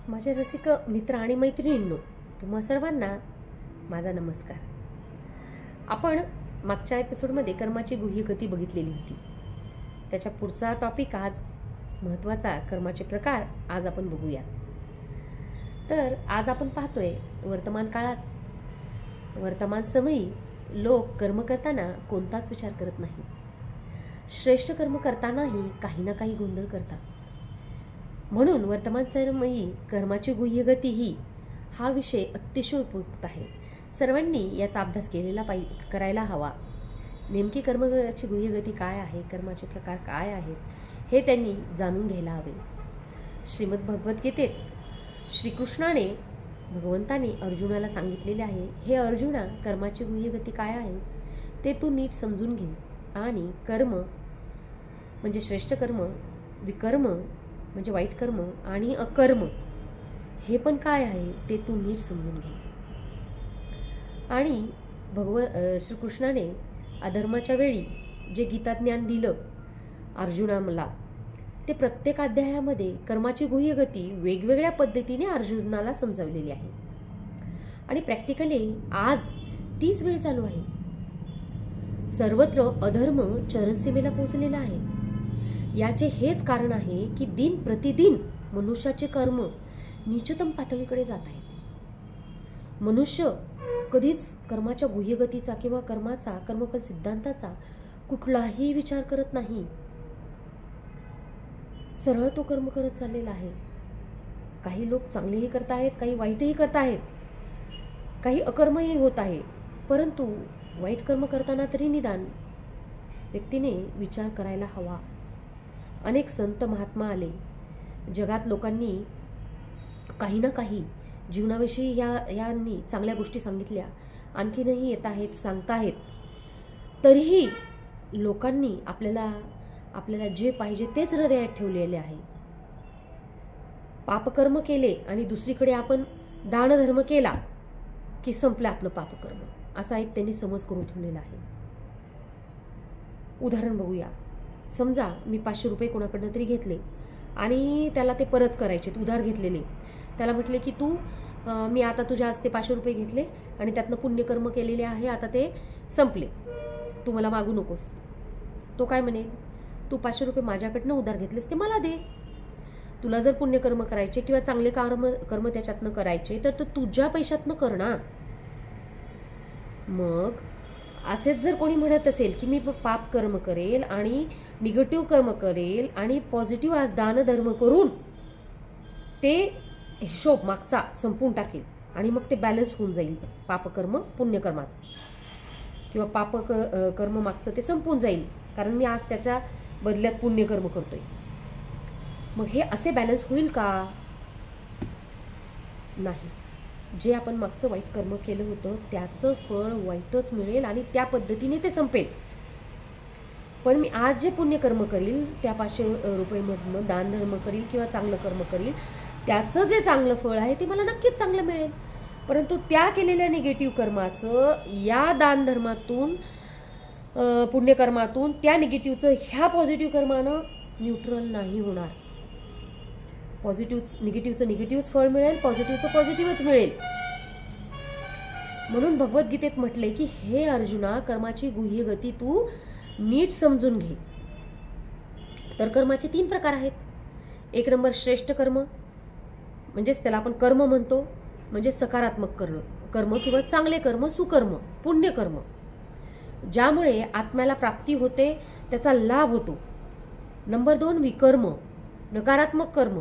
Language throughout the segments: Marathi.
माझे रसिक मित्र आणि मैत्रिणींनो, तुम्हा सर्वांना माझा नमस्कार. आपण मागच्या एपिसोडमध्ये कर्माची गुह्य गती बघितलेली होती. त्याच्या पुढचा टॉपिक आज महत्त्वाचा कर्माचे प्रकार आज आपण बघूया. तर आज आपण पाहतोय वर्तमान काळात वर्तमान समयी लोक कर्म करताना कोणताच विचार करत नाही. श्रेष्ठ कर्म करतानाही काही ना काही गोंधळ करतात. म्हणून वर्तमान समयी कर्माची गुह्य गती ही हा विषय अतिशय उपयुक्त आहे. सर्वांनी याचा अभ्यास करायला हवा. नेमकी कर्माची गुह्य गती काय आहे, कर्माचे प्रकार काय आहेत हे त्यांनी जाणून घ्यायला हवे. श्रीमद भगवद्गीतेत श्रीकृष्णाने भगवंताने अर्जुनाला सांगितलेले आहे, हे अर्जुना, कर्माची गुह्य गती काय आहे ते तू नीट समजून घे आणि कर्म म्हणजे श्रेष्ठ कर्म, विकर्म म्हणजे वाईट कर्म आणि अकर्म हे पण काय आहे ते तू नीट समजून घे. आणि श्रीकृष्णाने अधर्माच्या वेळी जे गीताज्ञान दिलं अर्जुनाला, ते प्रत्येक अध्यायामध्ये कर्माची गुह्य गती वेगवेगळ्या पद्धतीने अर्जुनाला समजावलेली आहे. आणि प्रॅक्टिकली आज तीच वेळ चालू आहे. सर्वत्र अधर्म चरणसीमेला पोहोचलेला आहे. याचे हेच कारण आहे की दिन प्रतिदिन मनुष्याचे कर्म नीचतम पातळीकडे जात आहेत. मनुष्य कधीच कर्माच्या गुह्यगतीचा किंवा कर्मफल सिद्धांताचा कुठलाही विचार करत नाही. सरळ तो कर्म करत चाललेला आहे. काही लोक चांगलेही करत आहेत, काही वाईटही करत आहेत, काही अकर्मही होत आहे. परंतु वाईट कर्म करताना तरी निदान व्यक्तीने विचार करायला हवा. अनेक संत महात्मा आले. जगात लोकांनी काही ना काही जीवनाविषयी यांनी चांगल्या गोष्टी सांगितल्या, आणखीनही येत आहेत, सांगताहेत. तरीही लोकांनी आपल्याला जे पाहिजे तेच हृदयात ठेवलेले आहे. पापकर्म केले आणि दुसरीकडे आपण दानधर्म केला की संपलं आपलं पापकर्म, असा एक त्यांनी समज करून ठेवलेला आहे. उदाहरण बघूया. समजा मी 500 रुपये कोणाकडनं तरी घेतले आणि त्याला ते परत करायचे, उधार घेतलेले. त्याला म्हटले की मी आता तुझ्या हस्ते 500 रुपये घेतले आणि त्यातनं पुण्यकर्म केलेले आहे, आता ते संपले, तू मला मागू नकोस. तो काय म्हणेल, तू 500 रुपये माझ्याकडनं उधार घेतलेस ते मला दे. तुला जर पुण्यकर्म करायचे किंवा चांगले कर्म त्याच्यातनं करायचे तर तुझ्या पैशातनं कर ना. मग असेच जर कोणी म्हणत असेल की मी पाप कर्म करेल आणि निगेटिव्ह कर्म करेल आणि पॉझिटिव्ह आज दानधर्म करून ते हिशोब मागचा संपून टाकेल आणि मग ते बॅलन्स होऊन जाईल पापकर्म पुण्यकर्मात, किंवा कर्म मागचं ते संपून जाईल कारण मी आज त्याच्या बदल्यात पुण्यकर्म करतोय. मग हे असे बॅलन्स होईल का? नाही. जे आपण मागचं वाईट कर्म केलं होतं त्याचं फळ वाईटच मिळेल आणि त्या पद्धतीने ते संपेल. पण मी आज जे पुण्यकर्म करील त्या 500 रुपयेमधनं दानधर्म करील किंवा चांगलं कर्म करील, त्याचं जे चांगलं फळ आहे ते मला नक्कीच चांगलं मिळेल. परंतु त्या केलेल्या निगेटिव्ह कर्माचं या दानधर्मातून पुण्यकर्मातून त्या निगेटिव्हचं ह्या पॉझिटिव्ह कर्मानं न्यूट्रल नाही होणार. निगेटिव्हचं निगेटिव्हच फळ मिळेल, पॉझिटिव्हचं पॉझिटिव्हच मिळेल. म्हणून भगवद्गीतेत म्हटलंय की हे अर्जुना, कर्माची गुह्य गती तू नीट समजून घे. तर कर्माचे 3 प्रकार आहेत. 1 नंबर श्रेष्ठ कर्म, म्हणजेच त्याला आपण कर्म म्हणतो, म्हणजे सकारात्मक कर्म किंवा चांगले कर्म, सुकर्म, पुण्यकर्म, ज्यामुळे आत्म्याला प्राप्ती होते, त्याचा लाभ होतो. नंबर 2 विकर्म, नकारात्मक कर्म,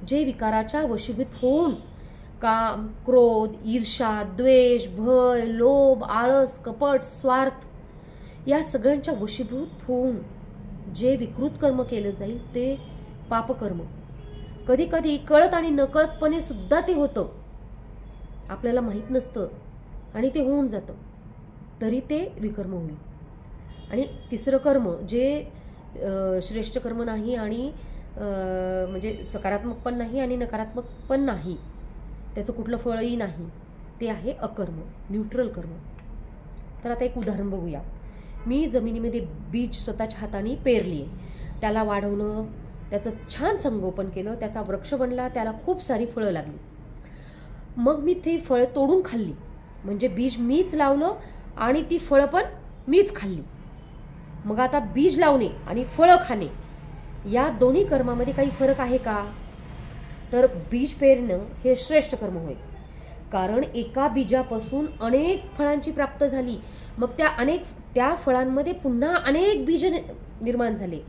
जे विकाराच्या वशीभूत होऊन काम, क्रोध, ईर्ष्या, द्वेष, भय, लोभ, आळस, कपट, स्वार्थ या सगळ्यांच्या वशीभूत होऊन जे विकृत कर्म केलं जाईल ते पापकर्म. कधी कधी कळत आणि नकळतपणे सुद्धा ते होतं, आपल्याला माहीत नसतं आणि ते होऊन जातं, तरी ते विकर्म होईल. आणि 3रं कर्म जे श्रेष्ठ कर्म नाही आणि म्हणजे सकारात्मक पण नाही आणि नकारात्मक पण नाही, त्याचं कुठलं फळही नाही, ते आहे अकर्म, न्यूट्रल कर्म. तर आता एक उदाहरण बघूया. मी जमिनीमध्ये बीज स्वतःच्या हाताने पेरली आहे, त्याला वाढवलं, त्याचं छान संगोपन केलं, त्याचा वृक्ष बनला, त्याला खूप सारी फळं लागली. मग मी ती फळं तोडून खाल्ली. म्हणजे बीज मीच लावलं आणि ती फळं पण मीच खाल्ली. मग आता बीज लावणे आणि फळं खाणे या दोन्ही कर्मामध्ये काही फरक आहे का? तर बीज पेरणं हे श्रेष्ठ कर्म होय. कारण एका बीजापासून अनेक फळांची प्राप्त झाली. मग त्या फळांमध्ये पुन्हा अनेक बीज निर्माण झाले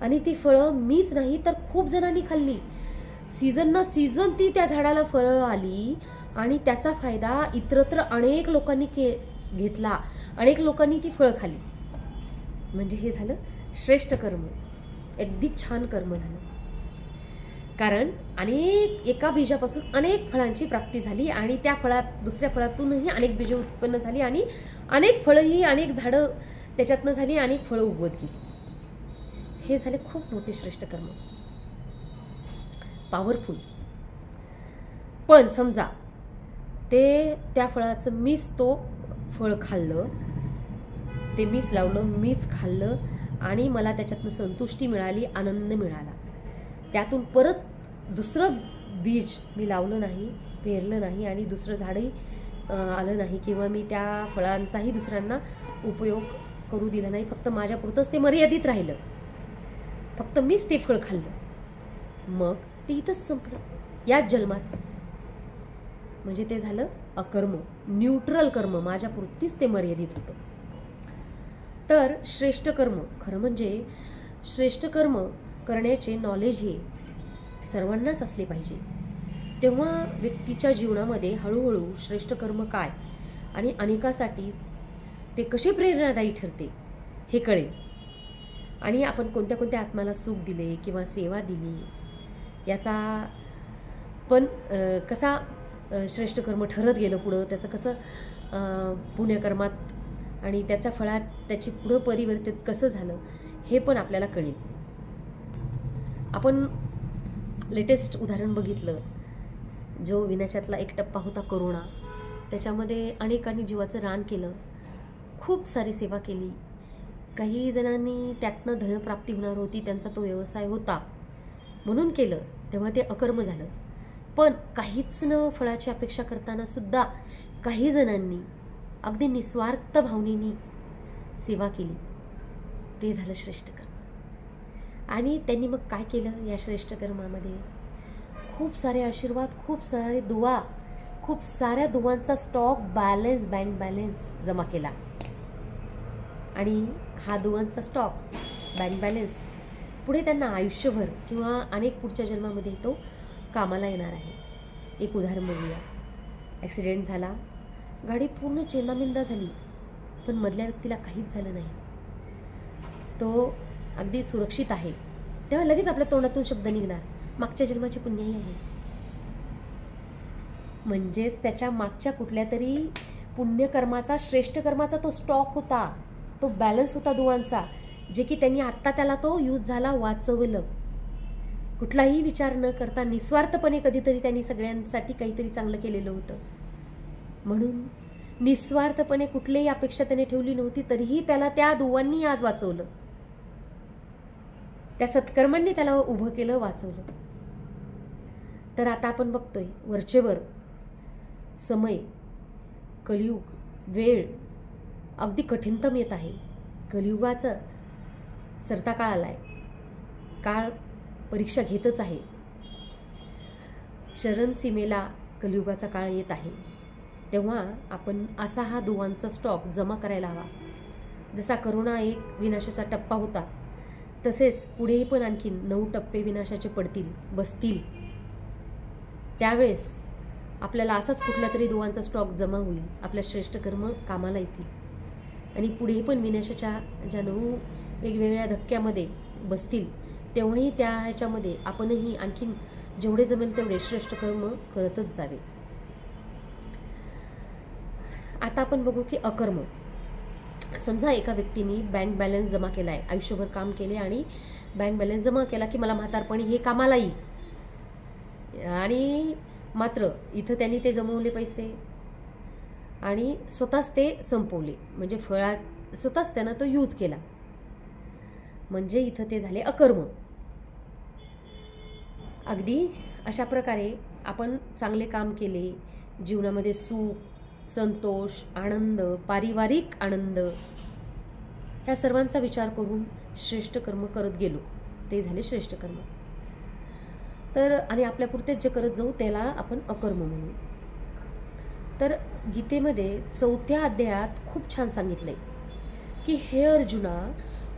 आणि ती फळं मीच नाही तर खूप जणांनी खाल्ली. सीझन ना सीझन ती त्या झाडाला फळं आली आणि त्याचा फायदा इतरत्र अनेक लोकांनी घेतला. अनेक लोकांनी ती फळं खाल्ली. म्हणजे हे झालं श्रेष्ठ कर्म, अगदी छान कर्म झालं. कारण एका बीजापासून अनेक फळांची प्राप्ती झाली आणि त्या दुसऱ्या फळातूनही अनेक बीजे उत्पन्न झाली आणि अनेक फळंही, अनेक झाडं त्याच्यातनं झाली, अनेक फळं उगवत गेली. हे झाले खूप मोठे श्रेष्ठ कर्म, पॉवरफुल. पण समजा त्या फळाचं मीच तो फळ खाल्लं, ते मीच लावलं, मीच खाल्लं आणि मला त्याच्यातनं संतुष्टी मिळाली, आनंद मिळाला. त्यातून परत दुसरं बीज मी लावलं नाही, पेरलं नाही आणि दुसरं झाडही आलं नाही किंवा मी त्या फळांचाही दुसऱ्यांना उपयोग करू दिला नाही. फक्त माझ्यापुरतंच ते मर्यादित राहिलं, फक्त मीच ते फळ खाल्लं. मग ते इथंच संपलं याच जन्मात. म्हणजे ते झालं अकर्म, न्यूट्रल कर्म, माझ्यापुरतीच ते मर्यादित होतं. तर श्रेष्ठ कर्म, खरं म्हणजे श्रेष्ठ कर्म करण्याचे नॉलेज हे सर्वांनाच असले पाहिजे. तेव्हा व्यक्तीच्या जीवनामध्ये हळूहळू श्रेष्ठ कर्म काय आणि अनेकासाठी ते कसे प्रेरणादायी ठरते हे कळेल. आणि आपण कोणत्या कोणत्या आत्म्याला सुख दिले किंवा सेवा दिली याचा पण कसा श्रेष्ठ कर्म ठरत गेलं पुढं, त्याचं कसं पुण्यकर्मात आणि त्याच्या फळात त्याची पुढं परिवर्तित कसं झालं हे पण आपल्याला कळेल. आपण लेटेस्ट उदाहरण बघितलं, जो विनाशातला एक टप्पा होता कोरोना. त्याच्यामध्ये अनेकांनी जीवाचं रान केलं, खूप सारी सेवा केली. काही जणांनी त्यातनं धनप्राप्ती होणार होती, त्यांचा तो व्यवसाय होता म्हणून केलं, तेव्हा ते अकर्म झालं. पण काहीच न फळाची अपेक्षा करताना सुद्धा काही जणांनी अगदी निस्वार्थ भावनेने सेवा केली, ते झालं श्रेष्ठ कर्म. आणि त्यांनी मग काय केलं या श्रेष्ठ कर्मामध्ये? खूप सारे आशीर्वाद, खूप सारे दुवा, खूप साऱ्या दुवांचा स्टॉक बॅलन्स, बँक बॅलन्स जमा केला. आणि हा दुवांचा स्टॉक, बँक बॅलन्स पुढे त्यांना आयुष्यभर किंवा अनेक पुढच्या जन्मामध्ये तो कामाला येणार आहे. एक उदाहरण बघूया. ॲक्सिडेंट झाला, गाडी पूर्ण चेंदामेंदा झाली, पण मधल्या व्यक्तीला काहीच झालं नाही, तो अगदी सुरक्षित आहे. तेव्हा लगेच आपल्या तोंडातून शब्द निघणार, मागच्या जन्माची पुण्याई आहे. म्हणजेच त्याच्या मागच्या कुठल्या तरी पुण्यकर्माचा, श्रेष्ठ कर्माचा तो स्टॉक होता, तो बॅलन्स होता दुवांचा, जे की त्यांनी आत्ता त्याला तो यूज झाला, वाचवलं. कुठलाही विचार न करता निस्वार्थपणे कधीतरी त्यांनी सगळ्यांसाठी काहीतरी चांगलं केलेलं होतं. म्हणून निस्वार्थपणे कुठलीही अपेक्षा त्याने ठेवली नव्हती, तरीही त्याला त्या दुवांनी आज वाचवलं. त्या सत्कर्मांनी त्याला उभं केलं, वाचवलं. तर आता आपण बघतोय वरचेवर समय, कलियुग, वेळ अगदी कठीणतम येत आहे. कलियुगाचा सरता काळ आलाय, काळ परीक्षा घेतच आहे. चरण सीमेला कलियुगाचा काळ येत आहे. तेव्हा आपण असा हा दुवांचा स्टॉक जमा करायला हवा. जसा करोना एक विनाशाचा टप्पा होता, तसेच पुढेही पण आणखी 9 टप्पे विनाशाचे बसतील. त्यावेळेस आपल्याला असाच कुठला तरी दुवांचा स्टॉक जमा होईल, आपल्या श्रेष्ठ कर्म कामाला येतील आणि पुढेही पण विनाशाच्या ज्या 9 वेगवेगळ्या धक्क्यामध्ये बसतील, तेव्हाही त्या ह्याच्यामध्ये आपणही आणखीन जेवढे जमेल तेवढे श्रेष्ठ कर्म करतच जावे. आता आपण बघू की अकर्म. समजा एका व्यक्तीने बँक बॅलन्स जमा केला आहे, आयुष्यभर काम केले आणि बँक बॅलन्स जमा केला की मला म्हातारपणी हे कामाला येईल, आणि मात्र इथं त्यांनी ते जमवले पैसे आणि स्वतःच ते संपवले. म्हणजे स्वतःच त्यानं तो यूज केला. म्हणजे इथं ते झाले अकर्म. अगदी अशा प्रकारे आपण चांगले काम केले, जीवनामध्ये सुख, संतोष, आनंद, पारिवारिक आनंद ह्या सर्वांचा विचार करून श्रेष्ठ कर्म करत गेलो, ते झाले श्रेष्ठ कर्म. तर आणि आपल्यापुरतेच जे करत जाऊ त्याला आपण अकर्म म्हणू. तर गीतेमध्ये 4थ्या अध्यायात खूप छान सांगितलंय की हे अर्जुना,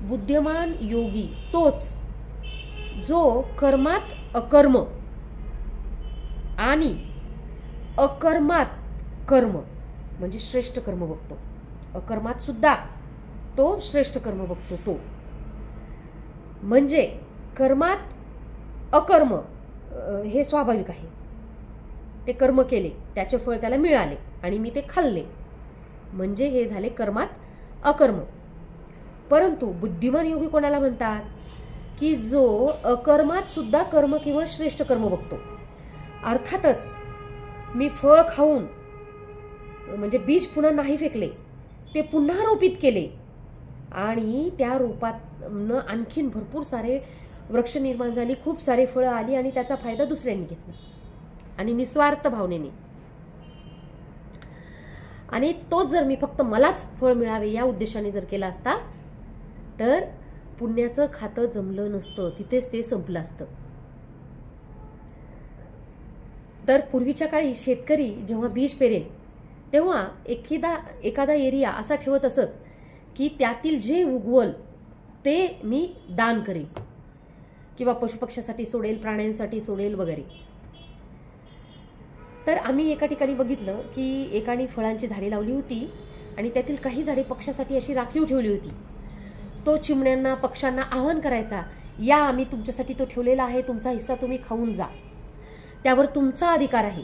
बुद्धिमान योगी तोच जो कर्मात अकर्म आणि अकर्मात कर्म म्हणजे श्रेष्ठ कर्म बघतो. अकर्मात सुद्धा तो श्रेष्ठ कर्म बघतो. तो म्हणजे कर्मात अकर्म हे स्वाभाविक आहे. ते कर्म केले, त्याचे फळ त्याला मिळाले आणि मी ते खाल्ले, म्हणजे हे झाले कर्मात अकर्म. परंतु बुद्धिमान योगी कोणाला म्हणतात की जो अकर्मात सुद्धा कर्म किंवा श्रेष्ठ कर्म बघतो. अर्थातच मी फळ खाऊन म्हणजे बीज पुन्हा नाही फेकले, ते पुन्हा रोपित केले आणि त्या रोपातनं आणखीन भरपूर सारे वृक्ष निर्माण झाली, खूप सारे फळं आली आणि त्याचा फायदा दुसऱ्यांनी घेतला आणि निस्वार्थ भावनेने. आणि तोच जर मी फक्त मलाच फळ मिळावे या उद्देशाने जर केला असता तर पुण्याचं खातं जमलं नसतं, तिथेच ते संपलं असतं. तर पूर्वीच्या काळी शेतकरी जेव्हा बीज पेरेल तेव्हा एखादा एरिया असा ठेवत असत की त्यातील जे उगवल ते मी दान करेन किंवा पशुपक्ष्यासाठी सोडेल, प्राण्यांसाठी सोडेल वगैरे. तर आम्ही एका ठिकाणी बघितलं की एकाने फळांची झाडे लावली होती आणि त्यातील काही झाडे पक्ष्यासाठी अशी राखीव ठेवली होती. तो चिमण्यांना, पक्ष्यांना आवाहन करायचा, या आम्ही तुमच्यासाठी तो ठेवलेला आहे, तुमचा हिस्सा तुम्ही खाऊन जा, त्यावर तुमचा अधिकार आहे.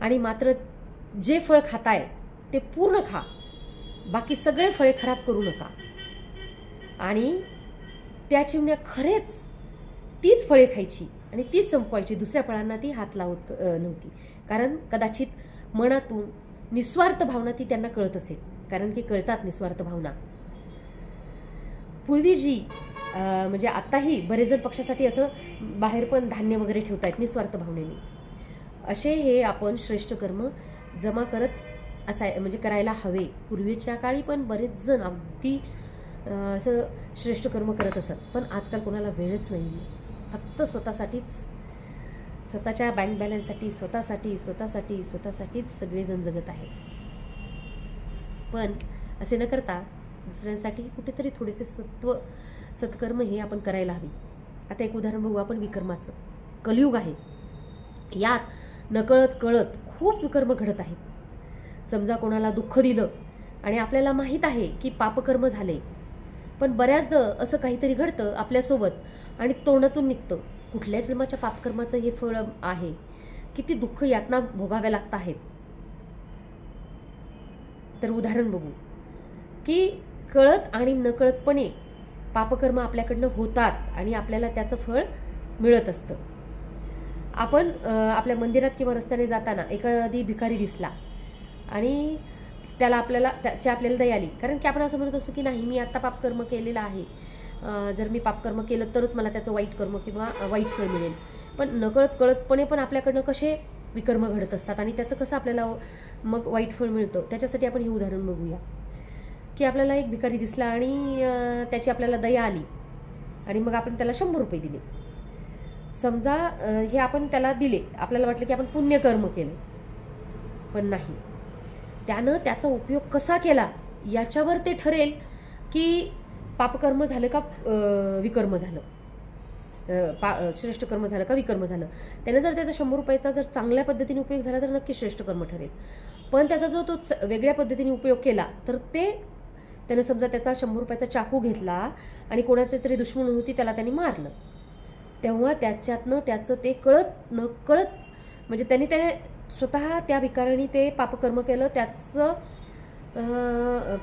आणि मात्र जे फळ खाताय ते पूर्ण खा, बाकी सगळे फळे खराब करू नका. आणि त्या चिमण्या खरेच तीच फळे खायची आणि तीच संपवायची, दुसऱ्या फळांना ती हात लावत नव्हती. कारण कदाचित मनातून निस्वार्थ भावना ती त्यांना कळत असेल, कारण की कळतात निस्वार्थ भावना. पूर्वी जी म्हणजे आताही बरेच जण पक्षासाठी असं बाहेर पण धान्य वगैरे ठेवतायत निस्वार्थ भावनेने. असे हे आपण श्रेष्ठ कर्म जमा करत म्हणजे करायला हवे. पूर्वीच्या काळी पण बरेच जण अगदी असं श्रेष्ठ कर्म करत असत, पण आजकाल कोणाला वेळच नाही. फक्त स्वतःसाठीच, स्वतःच्या बँक बॅलन्ससाठी, स्वतःसाठीच सगळेजण जगत आहेत. पण असे न करता दुसऱ्यांसाठी कुठेतरी थोडेसे सत्कर्म हे आपण करायला हवी. आता एक उदाहरण बघू आपण विकर्माचं. कलियुग आहे, यात नकळत कळत खूप विकर्म घडत आहेत. समजा कोणाला दुःख दिलं आणि आपल्याला माहीत आहे की पापकर्म झाले, पण बऱ्याचदा असं काहीतरी घडतं आपल्यासोबत आणि तोंडातून निघतं कुठल्या जन्माच्या पापकर्माचं हे फळ आहे, किती दुःख यातना भोगाव्या लागत आहेत. तर उदाहरण बघू की कळत आणि नकळतपणे पापकर्म आपल्याकडनं होतात आणि आपल्याला त्याचं फळ मिळत असतं. आपण आपल्या मंदिरात किंवा रस्त्याने जाताना एखादी भिकारी दिसला आणि त्याची आपल्याला दया आली, कारण की आपण असं म्हणत असतो की नाही, मी आता पापकर्म केलेलं आहे, जर मी पापकर्म केलं तरच मला त्याचं वाईट कर्म किंवा वाईट फळ मिळेल. पण नकळत कळतपणे पण आपल्याकडनं कसे विकर्म घडत असतात आणि त्याचं कसं आपल्याला मग वाईट फळ मिळतं. त्याच्यासाठी आपण हे उदाहरण बघूया की आपल्याला एक भिकारी दिसला आणि त्याची आपल्याला दया आली आणि मग आपण त्याला 100 रुपये दिले. समजा हे आपण त्याला दिले, आपल्याला वाटलं की आपण पुण्यकर्म केले, पण नाही. त्यानं त्याचा उपयोग कसा केला याच्यावर ते ठरेल की पापकर्म झालं का विकर्म झालं, श्रेष्ठ कर्म झालं का विकर्म झालं. त्याने जर त्याचा 100 रुपयाचा जर चांगल्या पद्धतीने उपयोग झाला तर नक्की श्रेष्ठ कर्म ठरेल. पण त्याचा जो तो वेगळ्या पद्धतीने उपयोग केला तर त्याने समजा त्याचा 100 रुपयाचा चाकू घेतला आणि कोणाचे तरी दुश्मन होती त्याला त्यांनी मारलं, तेव्हा त्याच्यातनं त्याचं ते कळत न कळत म्हणजे त्याने स्वतः त्या भिकाऱ्याने ते पापकर्म केलं, त्याचं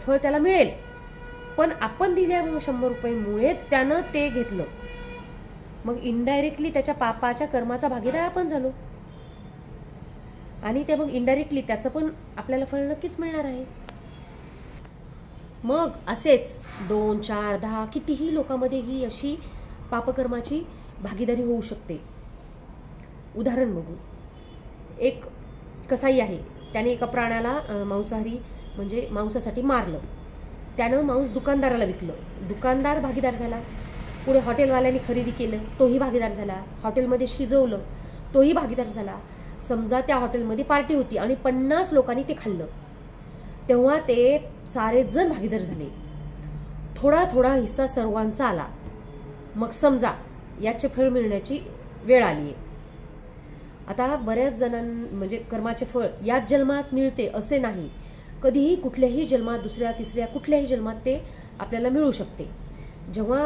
फळ त्याला मिळेल. पण आपण दिल्या 100 रुपयेमुळे त्यानं ते घेतलं, मग इनडायरेक्टली त्याच्या पापाच्या कर्माचा भागीदार आपण झालो आणि ते मग इनडायरेक्टली त्याचं पण आपल्याला फळ नक्कीच मिळणार आहे. मग असेच 2, 4, 10 कितीही लोकांमध्ये ही अशी पापकर्माची भागीदारी होऊ शकते. उदाहरण बघू. एक कसाई आहे, त्याने एका प्राण्याला मांसाहारी म्हणजे मांसासाठी मारलं. त्यानं मांस दुकानदाराला विकलं, दुकानदार भागीदार झाला. पुढे हॉटेलवाल्यांनी खरेदी केलं, तोही भागीदार झाला. हॉटेलमध्ये शिजवलं, तोही भागीदार झाला. समजा त्या हॉटेलमध्ये पार्टी होती आणि 50 लोकांनी ते खाल्लं, तेव्हा ते सारे जण भागीदार झाले. थोडा थोडा हिस्सा सर्वांचा आला. मग समजा याचे फळ मिळण्याची वेळ आली आहे. आता बऱ्याच म्हणजे कर्माचे फळ याच जन्मात मिळते असे नाही. कधीही कुठल्याही जन्मात, दुसऱ्या तिसऱ्या कुठल्याही जन्मात ते आपल्याला मिळू शकते. जेव्हा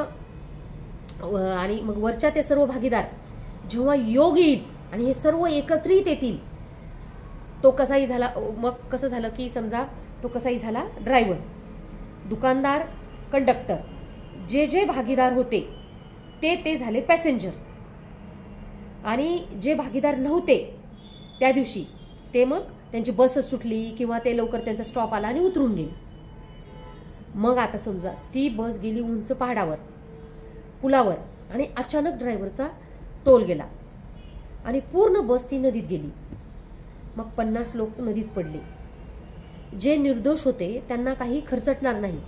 आणि मग वरच्या ते सर्व भागीदार जेव्हा योग येईल आणि हे सर्व एकत्रित येतील, तो कसाई झाला. मग कसं झालं की समजा तो कसाई झाला ड्रायव्हर, दुकानदार कंडक्टर, जे जे भागीदार होते ते झाले पॅसेंजर. आणि जे भागीदार नव्हते त्या दिवशी ते मग त्यांची बसच सुटली किंवा ते लवकर त्यांचा स्टॉप आला आणि उतरून गेले. मग आता समजा ती बस गेली उंच पहाडावर, पुलावर, आणि अचानक ड्रायव्हरचा तोल गेला आणि पूर्ण बस ती नदीत गेली. मग 50 लोक नदीत पडले. जे निर्दोष होते त्यांना काही खर्चटणार नाही.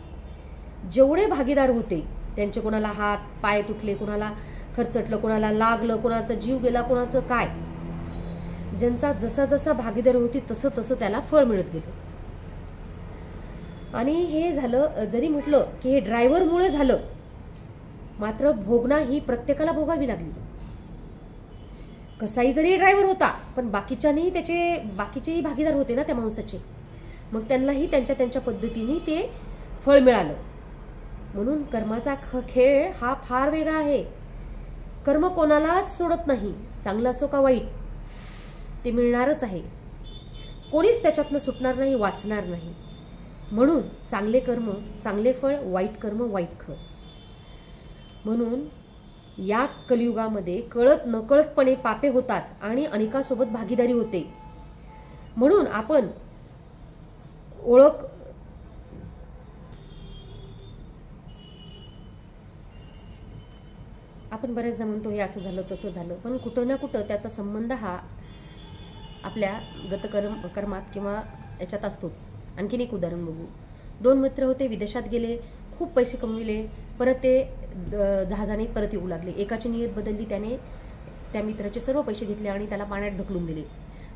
जेवढे भागीदार होते त्यांचे कोणाला हात पाय तुटले, कोणाला खर्चटलं, कोणाला लागलं, कोणाचा जीव गेला, कोणाचं काय, ज्यांचा जसा जसा भागीदार होती तसं तसं त्याला फळ मिळत गेलं. आणि हे झालं, जरी म्हटलं की हे ड्रायव्हरमुळे झालं, मात्र भोगना ही प्रत्येकाला भोगावी लागली. कसाई जरी ड्रायव्हर होता पण बाकीचेही भागीदार होते ना त्या माणसाचे, मग त्यांनाही त्यांच्या त्यांच्या पद्धतीने ते फळ मिळालं. म्हणून कर्माचा खेळ हा फार वेगळा आहे. कर्म कोणालाच सोडत नाही, चांगलं असो का वाईट, ते मिळणारच आहे. कोणीच त्याच्यातनं सुटणार नाही, वाचणार नाही. म्हणून चांगले कर्म चांगले फळ, वाईट कर्म वाईट फळ. म्हणून या कलियुगामध्ये कळत नकळतपणे पापे होतात आणि अनेकांसोबत भागीदारी होते. म्हणून आपण बऱ्याचदा म्हणतो हे असं झालं तसं झालं, पण कुठं ना कुठं त्याचा संबंध हा आपल्या कर्मात किंवा याच्यात असतोच. आणखीन एक उदाहरण बघू. 2 मित्र होते, विदेशात गेले, खूप पैसे कमविले, परत ते जहाजाने परत येऊ लागले. एकाची नियत बदलली, त्याने त्या मित्राचे सर्व पैसे घेतले आणि त्याला पाण्यात ढकलून दिले.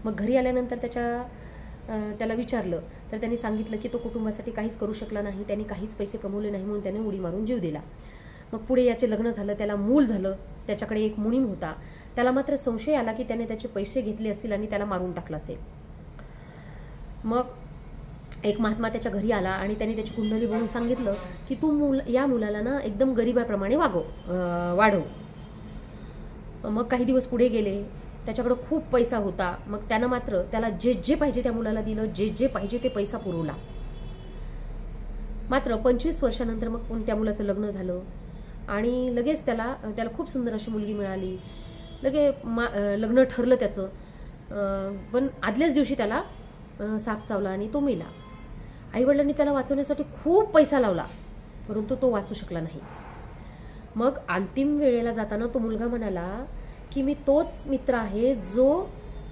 मग घरी आल्यानंतर त्याला विचारलं तर त्यांनी सांगितलं की तो कुटुंबासाठी काहीच करू शकला नाही, त्यांनी काहीच पैसे कमवले नाही म्हणून त्याने उडी मारून जीव दिला. मग पुढे याचे लग्न झालं, त्याला मूल झालं, त्याच्याकडे एक मुनीम होता. त्याला मात्र संशय आला की त्याने त्याचे पैसे घेतले असतील आणि त्याला मारून टाकलं असेल. मग एक महात्मा त्याच्या घरी आला आणि त्याने त्याची कुंडली बघून सांगितलं की तू या मुलाला ना एकदम गरिबाप्रमाणे वाढव. मग काही दिवस पुढे गेले, त्याच्याकडे खूप पैसा होता. मग त्यानं मात्र त्याला जे जे पाहिजे त्या मुलाला दिलं, जे जे पाहिजे ते पैसा पुरवला. मात्र 25 वर्षानंतर मग त्या मुलाचं लग्न झालं आणि लगेच त्याला खूप सुंदर अशी मुलगी मिळाली. लग्न ठरलं त्याचं, पण आदल्याच दिवशी त्याला साप चावला आणि तो मेला. आईवडिलांनी त्याला वाचवण्यासाठी खूप पैसा लावला, परंतु तो वाचू शकला नाही. मग अंतिम वेळेला जाताना तो मुलगा म्हणाला की मी तोच मित्र आहे जो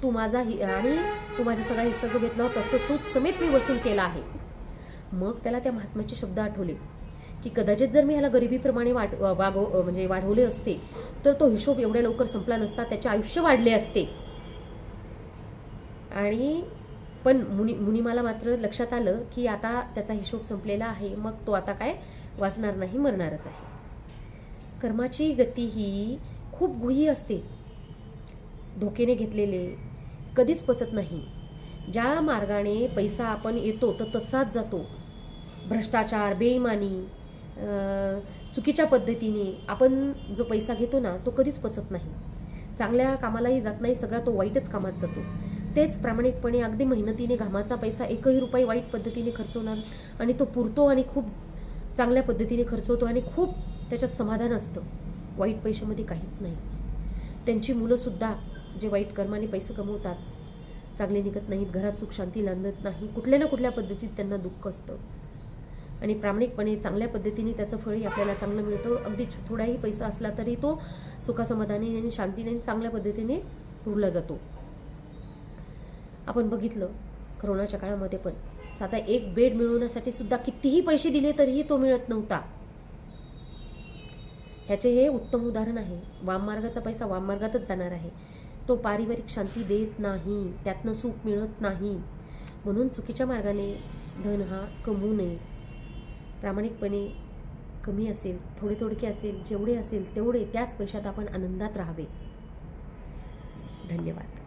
तू माझा आणि तू माझा सगळा हिस्सा जो घेतला होता तो सूद समेत मी वसूल केला आहे. मग त्याला त्या महात्म्याचे शब्द आठवले की कदाचित जर मी ह्याला गरिबीप्रमाणे वाढवले असते तर तो हिशोब एवढ्या लवकर संपला नसता, त्याचे आयुष्य वाढले असते. आणि पण मुनिमाला मात्र लक्षात आलं की आता त्याचा हिशोब संपलेला आहे, मग तो आता काय वाचणार नाही, मरणारच आहे. कर्माची गती ही खूप गुही असते, धोक्याने घेतलेले कधीच पचत नाही. ज्या मार्गाने पैसा आपण येतो तर तसाच जातो. भ्रष्टाचार, बेईमानी, चुकीच्या पद्धतीने आपण जो पैसा घेतो ना तो कधीच पचत नाही. चांगल्या कामालाही जात नाही, सगळा तो वाईटच कामात जातो. तेच प्रामाणिकपणे अगदी मेहनतीने घामाचा पैसा एकही रुपये वाईट पद्धतीने खर्चवणार आणि तो पुरतो आणि खूप चांगल्या पद्धतीने खर्च होतो आणि खूप त्याच्यात समाधान असतं. वाईट पैशामध्ये काहीच नाही. त्यांची मुलंसुद्धा जे वाईट कर्माने पैसे कमवतात चांगले निघत नाहीत, घरात सुख शांती नांदत नाही, कुठल्या ना कुठल्या पद्धतीत त्यांना दुःख असतं. आणि प्रामाणिकपणे चांगल्या पद्धतीने त्याचं फळही आपल्याला चांगलं मिळतं. अगदी थोडाही पैसा असला तरी तो सुखासमाधानी आणि शांतीने चांगल्या पद्धतीने पुरला जातो. आपण बघितलं करोनाच्या काळामध्ये पण साधा एक बेड मिळवण्यासाठी सुद्धा कितीही पैसे दिले तरीही तो मिळत नव्हता. ह्याचे हे उत्तम उदाहरण आहे. वाममार्गाचा पैसा वाममार्गातच जाणार आहे. तो पारिवारिक शांती देत नाही, त्यातनं सुख मिळत नाही. म्हणून चुकीच्या मार्गाने धन हा कमवू नये. प्रामाणिकपणे कमी असेल, थोडके असेल, जेवढे असेल तेवढे त्याच पैशात आपण आनंदात राहावे. धन्यवाद.